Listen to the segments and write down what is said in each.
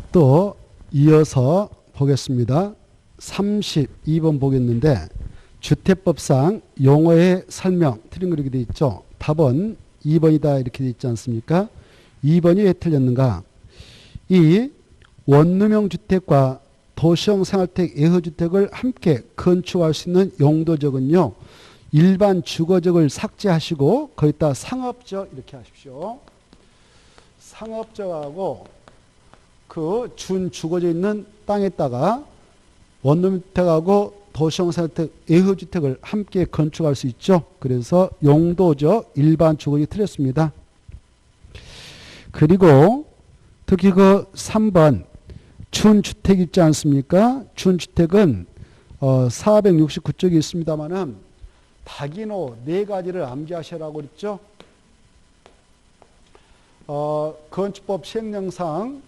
자, 또 이어서 보겠습니다. 32번 보겠는데 주택법상 용어의 설명 틀린 거 이렇게 되어 있죠. 답은 2번이다 이렇게 되어 있지 않습니까? 2번이 왜 틀렸는가? 이 원룸형 주택과 도시형 생활주택, 예허주택을 함께 건축할 수 있는 용도적은요. 일반 주거적을 삭제하시고 거기다 상업적 이렇게 하십시오. 상업적하고 그 준주거져 있는 땅에다가 원룸주택하고 도시형 생활주택, 예허주택을 함께 건축할 수 있죠. 그래서 용도적 일반 주거지 틀렸습니다. 그리고 특히 그 3번 준주택 있지 않습니까? 준주택은 469쪽이 있습니다만은 다기노 4가지를 암기하시라고 그랬죠. 건축법 시행령상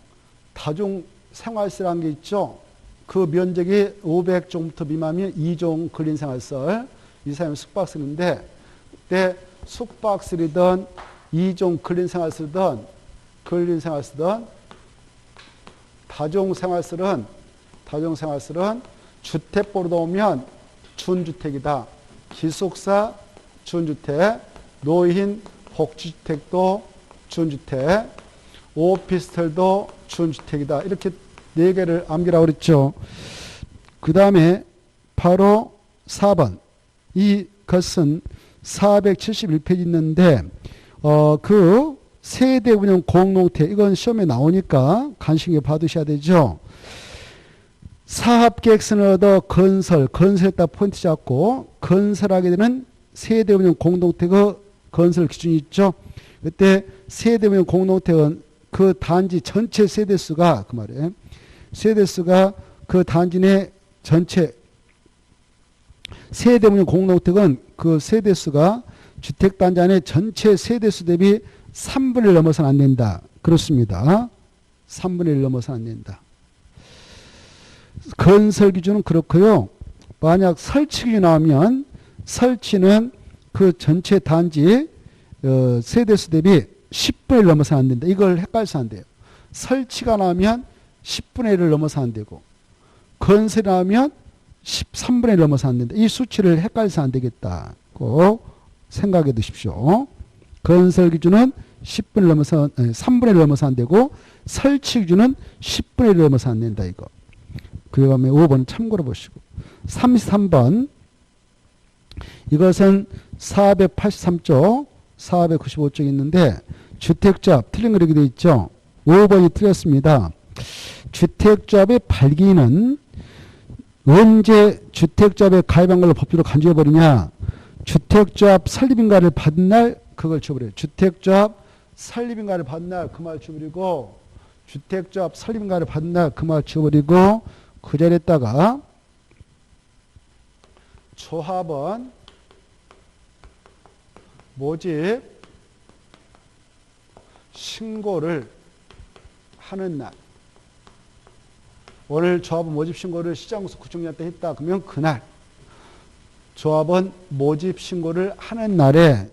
다중생활시라는 게 있죠. 그 면적이 500종부터 미만이면 2종 근린생활설, 이 사람이 숙박설인데 그때 숙박설이든 2종 근린생활설이든 다중생활설은 주택보로 오면 준주택이다. 기숙사 준주택, 노인 복지주택도 준주택, 오피스텔도 준주택이다. 이렇게 4개를 암기라고 그랬죠. 그 다음에 바로 4번. 이것은 471페이지 있는데 그 세대 운영 공동체 이건 시험에 나오니까 관심 있게 받으셔야 되죠. 사업계획서를 얻어 건설에다 포인트 잡고 건설하게 되는 세대 운영 공동체 그 건설 기준이 있죠. 그때 세대 운영 공동체는 그 단지 전체 세대수가 그 말이에요. 세대수가 그 단지 내 전체 세대 운영 공동체는 그 세대수가 주택단지 안에 전체 세대수 대비 3분의 1 넘어서는 안 된다. 그렇습니다. 3분의 1 넘어서는 안 된다. 건설 기준은 그렇고요. 만약 설치 기준이 나오면 설치는 그 전체 단지 세대수 대비 10분의 1 넘어서는 안 된다. 이걸 헷갈려서 안 돼요. 설치가 나오면 10분의 1을 넘어서 안 되고 건설이 나오면 13분의 1 넘어서 안 된다. 이 수치를 헷갈려서 안 되겠다. 꼭 생각해 두십시오. 건설 기준은 10분의 1 넘어서 3분의 1 넘어서 안 되고 설치 기준은 10분의 1 넘어서 안 된다. 이거. 그 다음에 5번 참고로 보시고 33번 이것은 483쪽 495쪽 있는데 주택조합 틀린 거 이렇게 되어 있죠. 5번이 틀렸습니다. 주택조합의 발기는 언제 주택조합에 가입한 걸로 법규로 간주해버리냐. 주택조합 설립인가를 받은 날 그걸 줘버려요. 주택조합 설립인가를 받은 날 그 말 줘버리고 주택조합 설립인가를 받은 날 그 말 줘버리고 그 자리에다가 조합원 모집 신고를 하는 날. 오늘 조합원 모집 신고를 시장구수 구청장 때 했다. 그러면 그날 조합원 모집 신고를 하는 날에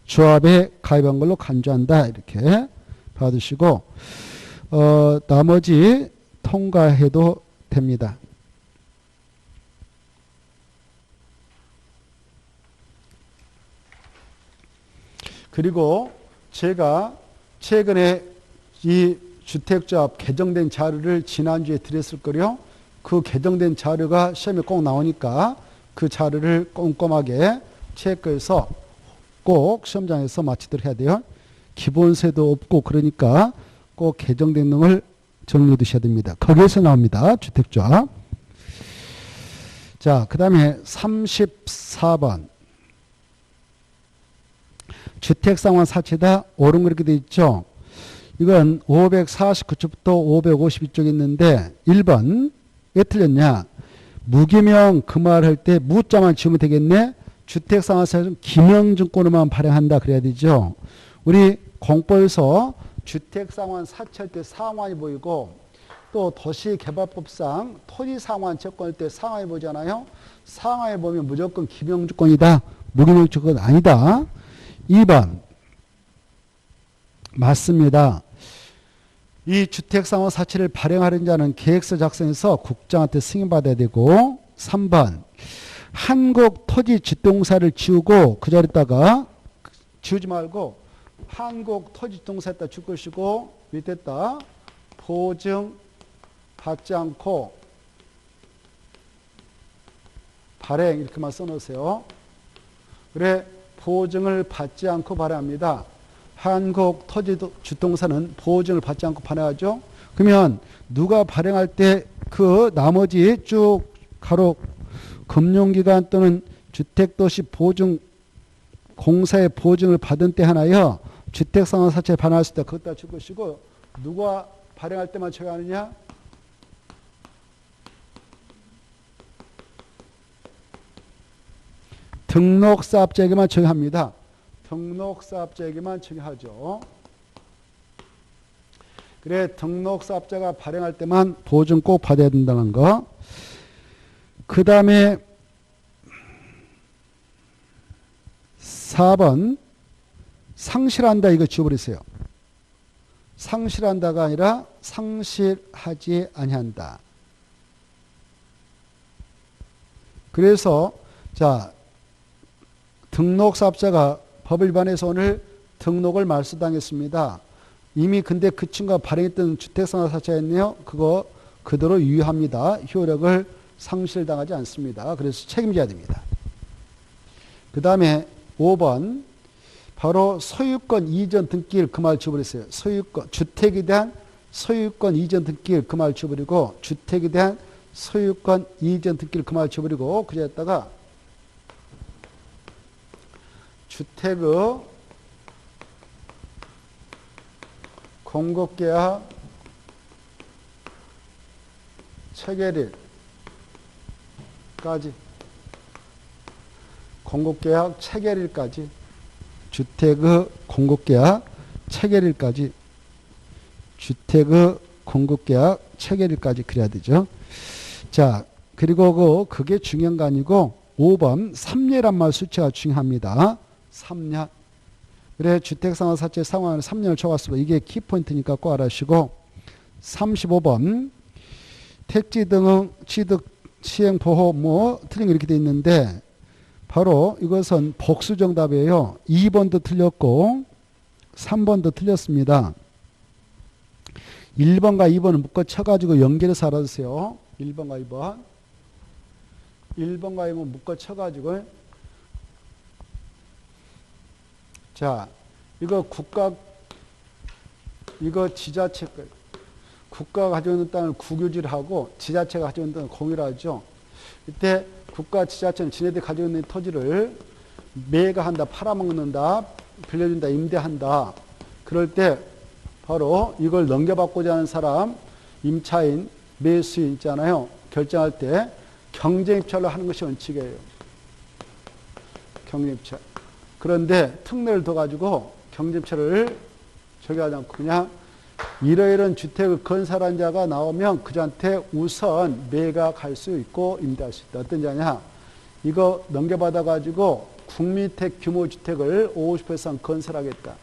조합에 가입한 걸로 간주한다. 이렇게 받으시고 나머지 통과해도 됩니다. 그리고 제가 최근에 이 주택조합 개정된 자료를 지난주에 드렸을 거요. 그 개정된 자료가 시험에 꼭 나오니까 그 자료를 꼼꼼하게 체크해서 꼭 시험장에서 마치도록 해야 돼요. 기본세도 없고 그러니까 꼭 개정된 놈을 정리해 두셔야 됩니다. 거기에서 나옵니다. 주택조합. 자, 그 다음에 34번. 주택상환 사채다. 옳은 거 이렇게 되어 있죠. 이건 549쪽부터 552쪽에 있는데 1번 왜 틀렸냐. 무기명 그 말할 때 무자만 지우면 되겠네. 주택상환 사채는 기명증권으로만 발행한다 그래야 되죠. 우리 공법에서 주택상환 사채할 때 상환이 보이고 또 도시개발법상 토지상환 채권할 때 상환이 보잖아요. 상환이 보면 무조건 기명증권이다. 무기명증권 아니다. 2번 맞습니다. 이 주택상호사채를 발행하는 자는 계획서 작성해서 국장한테 승인받아야 되고 3번 한국토지주택공사를 지우고 그 자리에다가 지우지 말고 한국토지주택공사에다 줄 것이고 밑에다 보증 받지 않고 발행 이렇게만 써놓으세요. 그래 보증을 받지 않고 발행합니다. 한국토지주택공사는 보증을 받지 않고 발행하죠. 그러면 누가 발행할 때 그 나머지 쭉 가로 금융기관 또는 주택도시보증공사의 보증을 받은 때 하나요. 주택상호사채 발행할 때 그것다 줄 것이고 누가 발행할 때만 적용하느냐? 등록사업자에게만 적용합니다. 등록사업자에게만 적용하죠. 그래 등록사업자가 발행할 때만 보증 꼭 받아야 된다는 거. 그 다음에 4번 상실한다 이거 지워버리세요. 상실한다가 아니라 상실하지 아니한다. 그래서 자 등록사업자가 법을 위반해서 오늘 등록을 말소당했습니다. 이미 근데 그 친구가 발행했던 주택상호사채였네요. 그거 그대로 유효합니다. 효력을 상실당하지 않습니다. 그래서 책임져야 됩니다. 그 다음에 5번 바로 소유권 이전 등기일 그 말 지워버렸어요. 소유권 주택에 대한 소유권 이전 등기일 그 말 지워버리고 주택에 대한 소유권 이전 등기일 그 말 지워버리고 그제다가 주택의 공급계약 체결일까지 공급계약 체결일까지 주택의 공급계약 체결일까지 주택의 공급계약 체결일까지 그래야 되죠. 자 그리고 그게 중요한 거 아니고 5번 3년이란 말 수치가 중요합니다. 3년. 그래 주택상호사채 상환을 3년을 쳐왔으면 이게 키포인트니까 꼭 알아주시고 35번 택지 등 취득 시행보호 뭐 틀린 거 이렇게 돼 있는데 바로 이것은 복수정답이에요. 2번도 틀렸고 3번도 틀렸습니다. 1번과 2번을 묶어 쳐가지고 연결해서 알아주세요. 1번과 2번 1번과 2번 묶어 쳐가지고 자 이거 국가 이거 지자체 국가가 가지고 있는 땅을 국유지하고 지자체가 가지고 있는 땅을 공유하죠. 이때 국가 지자체는 지네들이 가지고 있는 토지를 매각한다, 팔아먹는다, 빌려준다, 임대한다. 그럴 때 바로 이걸 넘겨받고자 하는 사람 임차인, 매수인 있잖아요. 결정할 때 경쟁입찰로 하는 것이 원칙이에요. 경쟁입찰. 그런데 특례를 둬가지고 경쟁입찰을 적용하지 않고 그냥 이러이러한 주택을 건설한 자가 나오면 그자한테 우선 매각할 수 있고 임대할 수 있다. 어떤 자냐? 이거 넘겨받아가지고 국민택 규모 주택을 50% 이상 건설하겠다.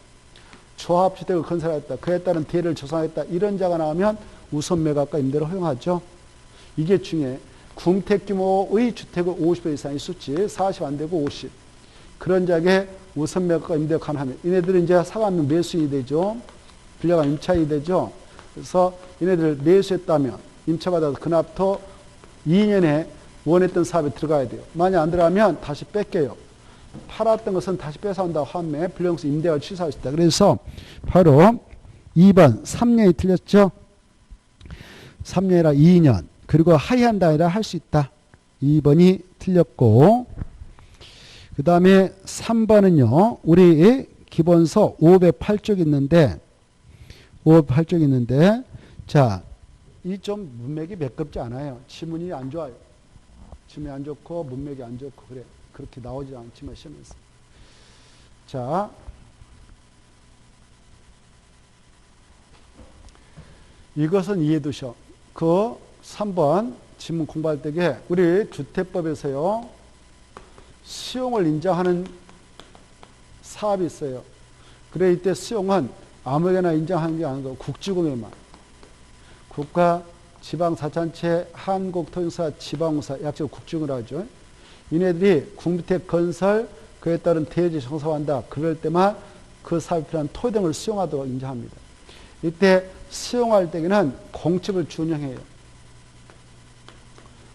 조합주택을 건설하겠다. 그에 따른 대를 조성하겠다. 이런 자가 나오면 우선 매각과 임대를 허용하죠. 이게 중요해. 국민택 규모의 주택을 50% 이상이 수치 40 안 되고 50. 그런 자에게 우선 매각과 임대가 가능하면 이네들은 이제 사가면 매수인이 되죠. 빌려가면 임차인이 되죠. 그래서 이네들 매수했다면 임차받아서 그날부터 2년에 원했던 사업에 들어가야 돼요. 만약 안 들어가면 다시 뺏겨요. 팔았던 것은 다시 뺏어온다고 하면 빌려서 임대가 취소할 수 있다. 그래서 바로 2번 3년이 틀렸죠. 3년이라 2년. 그리고 하이한다 아니라 할 수 있다. 2번이 틀렸고 그 다음에 3번은요. 우리 기본서 508쪽 있는데 508쪽 있는데 자, 이 좀 문맥이 매끄럽지 않아요. 지문이 안 좋아요. 지문이 안 좋고 문맥이 안 좋고 그래. 그렇게 나오지 않지만 시험에서. 자, 이것은 이해해 두셔. 그 3번 지문 공부할 때에 우리 주택법에서요. 수용을 인정하는 사업이 있어요. 그래 이때 수용은 아무에게나 인정하는 게 아니고 국지공에만. 국가, 지방자치단체, 한국토지공사, 지방공사, 약적으로 국중을 하죠. 이네들이 국민주택 건설, 그에 따른 대지 정사한다. 그럴 때만 그 사업에 필요한 토지 등을 수용하도록 인정합니다. 이때 수용할 때에는 공집을 준용해요.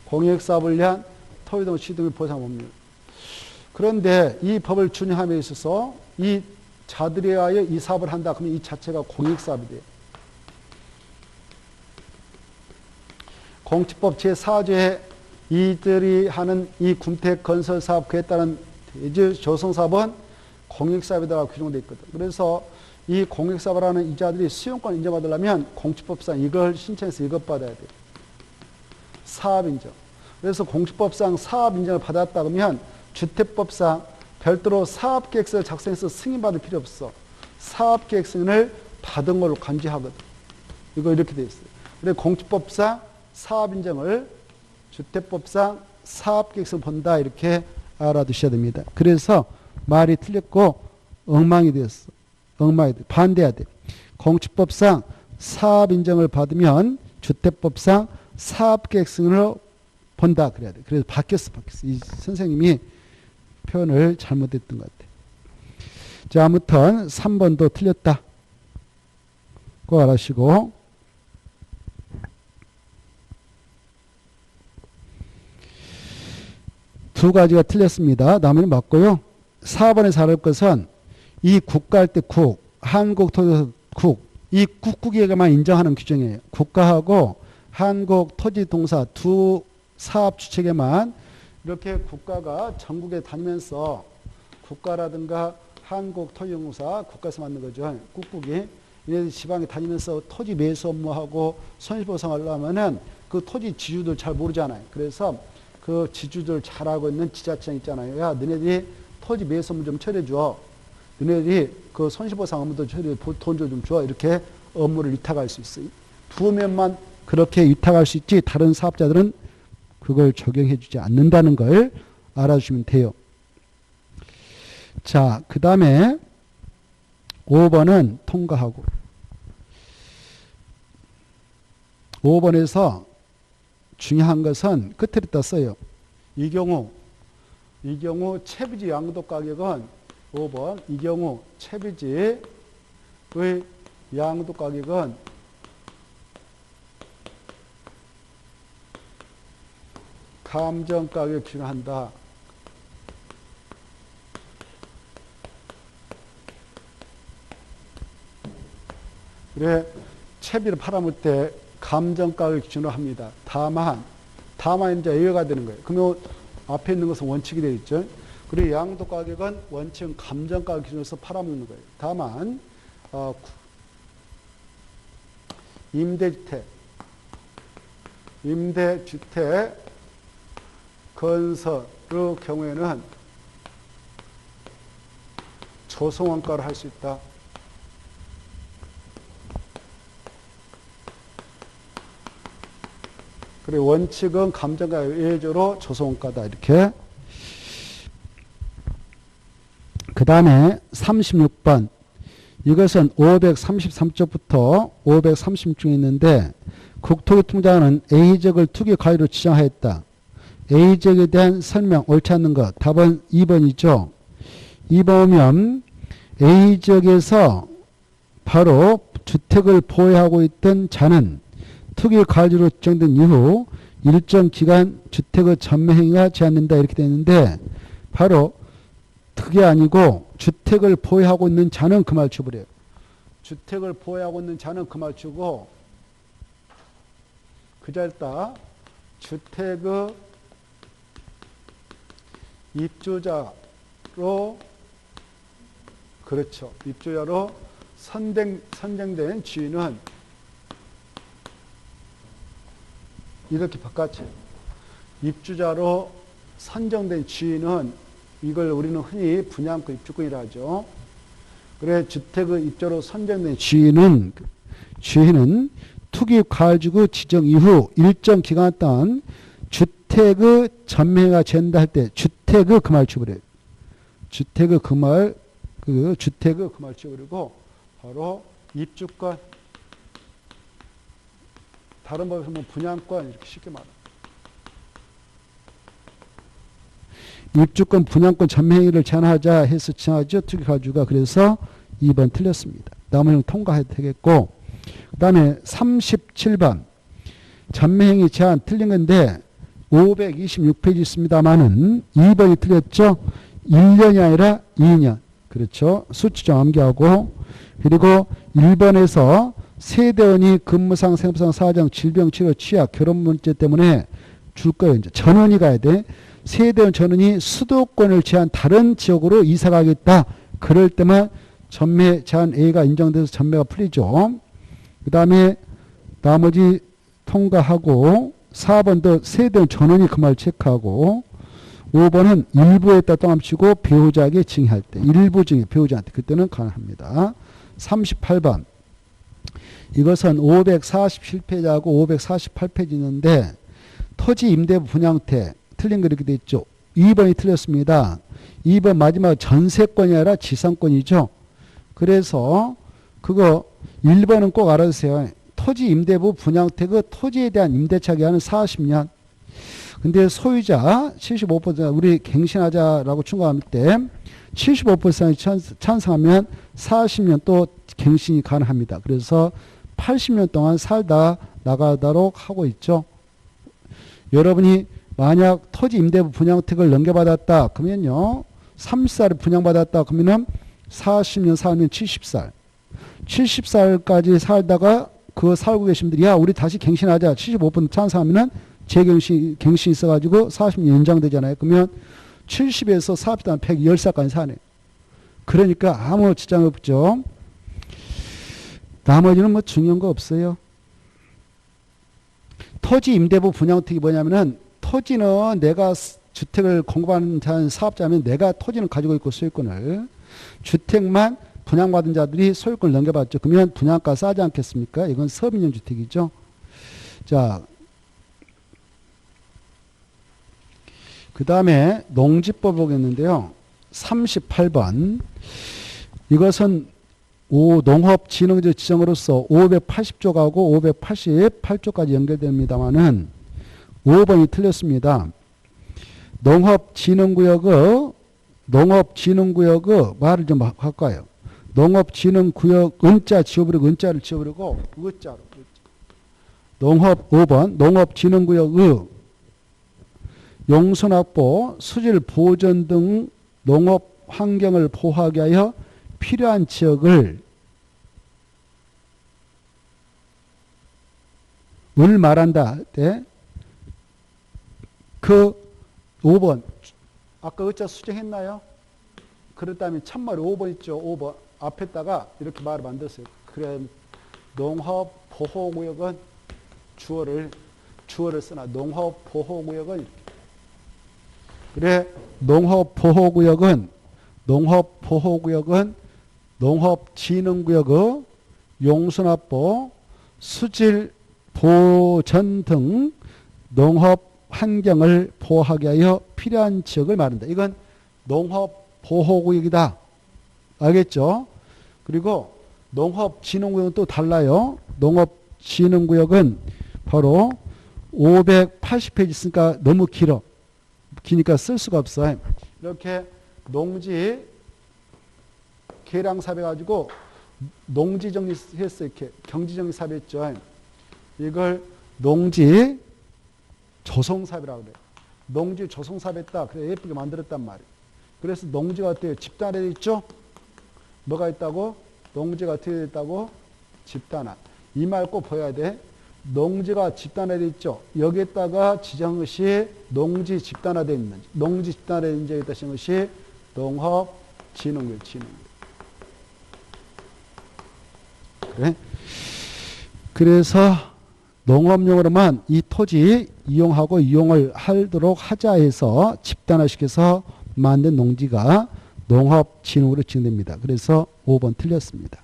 공익사업을 위한 토지 등 시등을 보상합니다. 그런데 이 법을 준용함에 있어서 이 자들에 의하여 이 사업을 한다. 그러면 이 자체가 공익사업이 돼요. 공직법 제4조에 이들이 하는 이 군택 건설 사업 그에 따른 대지 조성 사업은 공익사업이라고 규정되어 있거든. 그래서 이 공익사업을 하는 이자들이 수용권 인정받으려면 공직법상 이걸 신청해서 이것 받아야 돼요. 사업 인정. 그래서 공직법상 사업 인정을 받았다 그러면 주택법상 별도로 사업계획서를 작성해서 승인받을 필요 없어. 사업계획서를 받은 걸로 간주하거든. 이거 이렇게 돼 있어요. 그래서 공직법상 사업 인정을 주택법상 사업계획서 본다 이렇게 알아두셔야 됩니다. 그래서 말이 틀렸고 엉망이 되었어. 엉망이 돼. 반대해야 돼. 공직법상 사업 인정을 받으면 주택법상 사업계획서를 본다 그래야 돼. 그래서 바뀌었어. 이 선생님이 표현을 잘못했던 것 같아. 자, 아무튼 3번도 틀렸다. 그거 알아시고. 두 가지가 틀렸습니다. 나머지는 맞고요. 4번에서 알을 것은 이 국가할 때 국, 한국토지에서 국, 이 국국에게만 인정하는 규정이에요. 국가하고 한국토지동사 두 사업 주체에게만 이렇게 국가가 전국에 다니면서 국가라든가 한국토지공사 국가에서 만든 거죠. 국국이 얘네들 지방에 다니면서 토지 매수 업무하고 손실보상을 하려면은 그 토지 지주들 잘 모르잖아요. 그래서 그 지주들 잘 알고 있는 지자체장 있잖아요. 야, 너네들이 토지 매수 업무 좀 처리해줘. 너네들이 그 손실보상 업무도 처리해, 돈 좀 줘. 이렇게 업무를 위탁할 수 있어요. 두 면만 그렇게 위탁할 수 있지 다른 사업자들은 그걸 적용해 주지 않는다는 걸 알아주시면 돼요. 자, 그 다음에 5번은 통과하고 5번에서 중요한 것은 끝에 떴어요. 이 경우 채비지 양도 가격은 5번 이 경우 채비지의 양도 가격은 감정가격에 기준한다. 그래 채비를 팔아먹을 때 감정가격을 기준으로 합니다. 다만 이제 예외가 되는 거예요. 그러면 앞에 있는 것은 원칙이 되어 있죠. 그리고 양도가격은 원칙은 감정가격 기준으로서 팔아먹는 거예요. 다만 임대주택 건설의 경우에는 조성원가를 할 수 있다. 그리고 원칙은 감정가격 예외적으로 조성원가다. 이렇게. 그 다음에 36번. 이것은 533쪽부터 530쪽에 있는데 국토교통부장은 A지역을 투기 과유로 지정하였다. A지역에 대한 설명 옳지 않는 것. 답은 2번이죠. 2번이면 A지역에서 바로 주택을 보유하고 있던 자는 투기 과유로 지정된 이후 일정 기간 주택의 전매 행위가 제한된다 이렇게 되어 있는데 바로 그게 아니고 주택을 보유하고 있는 자는 그 말 쳐버려요. 주택을 보유하고 있는 자는 그 말 치고 그 자리에다 주택의 입주자로 그렇죠. 입주자로 선정된 지위는 이렇게 바꿨죠. 입주자로 선정된 지위는 이걸 우리는 흔히 분양권 입주권이라 하죠. 그래 주택의 입주자로 선정된 지위는 투기 과유지구 지정 이후 일정 기간 동안 주택의 전매가 된다 할 때 주택의 그 말 치버려요. 주택의 그 말 치버리고 바로 입주권 다른 법에서 뭐 분양권 이렇게 쉽게 말합니다. 입주권, 분양권 전매행위를 제한하자 해서 제한하죠. 투기가주가. 그래서 2번 틀렸습니다. 나머지는 통과해도 되겠고, 그 다음에 37번 전매행위 제한 틀린 건데 526페이지 있습니다만은 2번이 틀렸죠. 1년이 아니라 2년. 그렇죠. 수치 좀 암기하고, 그리고 1번에서 세대원이 근무상, 생업상, 사정, 질병, 치료, 취약, 결혼 문제 때문에 줄 거예요. 이제 전원이 가야 돼. 세대원 전원이 수도권을 제한 다른 지역으로 이사 가겠다. 그럴 때만 전매 제한 A가 인정돼서 전매가 풀리죠. 그 다음에 나머지 통과하고 4번도 세대원 전원이 그 말 체크하고 5번은 일부에다 동함치고 배우자에게 증여할 때 일부 증여 배우자한테 그때는 가능합니다. 38번 이것은 547페이지하고 548페이지 있는데 토지 임대부 분양태 틀린 거 이렇게 돼 있죠. 2번이 틀렸습니다. 2번 마지막 전세권이 아니라 지상권이죠. 그래서 그거 1번은 꼭 알아두세요. 토지 임대부 분양태 토지에 대한 임대차 기한은 40년. 근데 소유자 75% 우리 갱신하자라고 충고할 때 75%이 찬성하면 40년 또 갱신이 가능합니다. 그래서 80년 동안 살다 나가도록 하고 있죠. 여러분이 만약 토지 임대부 분양택을 넘겨받았다 그러면요 30살을 분양받았다 그러면은 40년 살면 70살 70살까지 살다가 그거 살고 계신 분들이 야 우리 다시 갱신하자 75% 찬성하면은 재갱신 있어가지고 40년 연장되잖아요. 그러면 70에서 40단 110살까지 사네. 그러니까 아무 지장 없죠. 나머지는 뭐 중요한 거 없어요. 토지 임대부 분양택이 뭐냐면은 토지는 내가 주택을 공급하는 사업자면 내가 토지는 가지고 있고 소유권을 주택만 분양받은 자들이 소유권을 넘겨받죠. 그러면 분양가 싸지 않겠습니까? 이건 서민용 주택이죠. 자, 그 다음에 농지법 보겠는데요. 38번 이것은 농업진흥제 지정으로서 580조하고 588조까지 연결됩니다만은 5번이 틀렸습니다. 농업진흥구역의 말을 좀 할까요? 농업진흥구역 은자 지워버리고 은자를 지워버리고 의자로 농업 5번 농업진흥구역의 용선확보, 수질 보존 등 농업 환경을 보호하기 위하여 필요한 지역을 을 말한다. 때 그 5번 아까 의자 수정했나요? 그렇다면 참말이 5번 있죠. 5번 앞에다가 이렇게 말을 만들었어요. 그래 농업보호구역은 주어를 쓰나 농업보호구역은 이렇게 그래 농업보호구역은 농업진흥구역의 용선확보, 수질 보전 등 농업 환경을 보호하기 위하여 필요한 지역을 말한다. 이건 농업보호구역이다. 알겠죠? 그리고 농업진흥구역은 또 달라요. 농업진흥구역은 바로 580페이지 있으니까 너무 기니까 쓸 수가 없어요. 이렇게 농지 계량 삽해가지고 농지 정리했어요. 이렇게 경지 정리 삽했죠. 이걸 농지 조성삽이라고 그래요. 농지 조성삽했다. 그래 예쁘게 만들었단 말이에요. 그래서 농지가 어때요? 집단화되어 있죠? 뭐가 있다고? 농지가 어떻게 되어 있다고? 집단화. 이 말 꼭 보여야 돼. 농지가 집단화되어 있죠? 여기에다가 지정한 것이 농지 집단화되어 있는 농지 집단화되어 있는 지역에 따른 것이 농업진흥구역. 그래? 그래서 농업용으로만 이 토지 이용하고 이용을 하도록 하자 해서 집단화시켜서 만든 농지가 농업진흥으로 지정됩니다. 그래서 5번 틀렸습니다.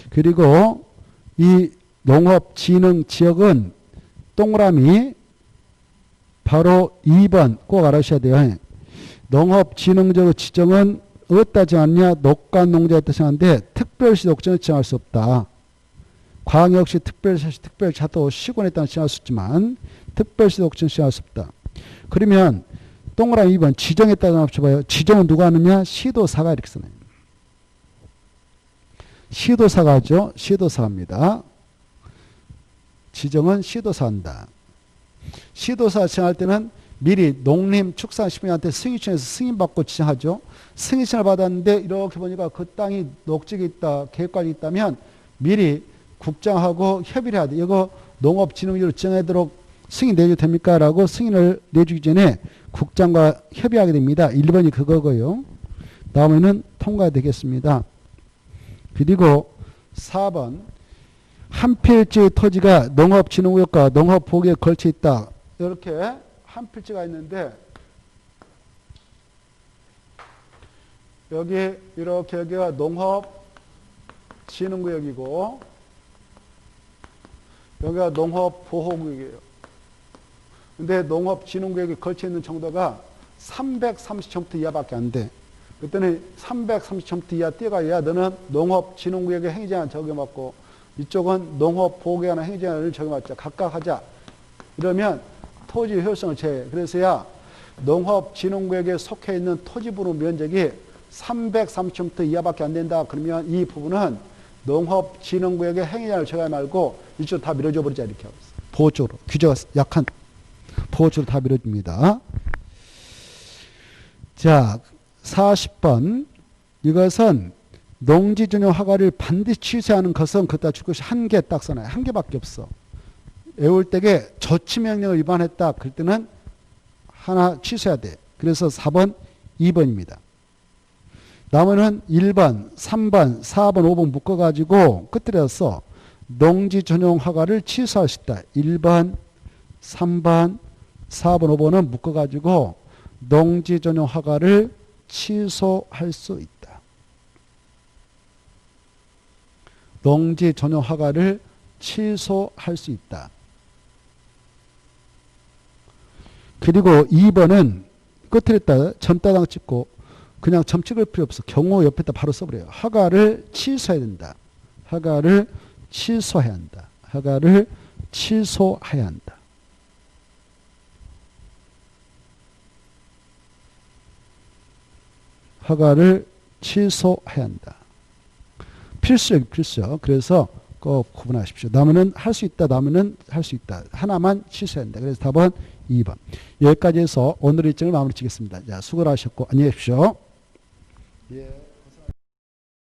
그리고 이 농업진흥지역은 동그라미 바로 2번 꼭 알아주셔야 돼요. 농업진흥지역 지정은 어디다 정하느냐? 녹간농지에 따라 정하는데 특별시 녹지는 지정할 수 없다. 광역시, 특별시, 특별자도, 시군에 따라 시행할 수 있지만 특별시도 혹시 시행할 수 없다. 그러면 동그라미 2번 지정에 따라 합쳐봐요. 지정은 누가 하느냐? 시도사가 이렇게 쓰네요. 시도사가 하죠. 시도사 합니다. 지정은 시도사 한다. 시도사 지정할 때는 미리 농림축산식품위한테 승인청에서 승인받고 지정하죠. 승인청을 받았는데 이렇게 보니까 그 땅이 녹지가 있다, 계획관이 있다면 미리 국장하고 협의를 해야 돼. 이거 농업진흥지로 지정하도록 승인 내줘도 됩니까? 라고 승인을 내주기 전에 국장과 협의하게 됩니다. 1번이 그거고요. 다음에는 통과되겠습니다. 그리고 4번 한 필지의 토지가 농업진흥구역과 농업보호구역에 걸쳐 있다. 이렇게 한 필지가 있는데 여기 이렇게 여기가 농업진흥구역이고 여기가 농업보호구역이에요. 근데 농업진흥구역에 걸쳐 있는 정도가 330제곱미터 이하밖에 안 돼. 그때는 330제곱미터 이하 뛰어가야 너는 농업진흥구역에 행위제한 적용받고 이쪽은 농업보호구역이나 행위제한을 적용받자. 각각 하자. 이러면 토지 효율성을 제외해. 그래서야 농업진흥구역에 속해 있는 토지분호 면적이 330제곱미터 이하밖에 안 된다. 그러면 이 부분은 농업진흥구역에 행위제한을 적용하지 말고 이쪽 다 밀어줘 버리자 이렇게 하고 있어요. 보호적으로. 규제가 약한 보호적으로 다 밀어줍니다. 자, 40번. 이것은 농지전용 허가를 반드시 취소하는 것은 그따 줄 것이 한 개 딱 써놔요. 한 개밖에 없어. 애월댁에 조치명령을 위반했다. 그럴 때는 하나 취소해야 돼. 그래서 4번, 2번입니다. 나머지는 1번, 3번, 4번, 5번 묶어가지고 끝들여서 농지전용 허가를 취소할 수 있다. 1번, 3번, 4번, 5번은 묶어가지고 농지전용 허가를 취소할 수 있다. 농지전용 허가를 취소할 수 있다. 그리고 2번은 끝에다 점따당 찍고 그냥 점 찍을 필요 없어. 경호 옆에다 바로 써버려요. 허가를 취소해야 된다. 허가를 취소해야 한다. 허가를 취소해야 한다. 허가를 취소해야 한다. 필수요, 필수요. 그래서 꼭 구분하십시오. 남은 할 수 있다, 남은 할 수 있다. 하나만 취소해야 한다. 그래서 답은 2번. 여기까지 해서 오늘 일정을 마무리 짓겠습니다. 자, 수고를 하셨고, 안녕히 계십시오. 예.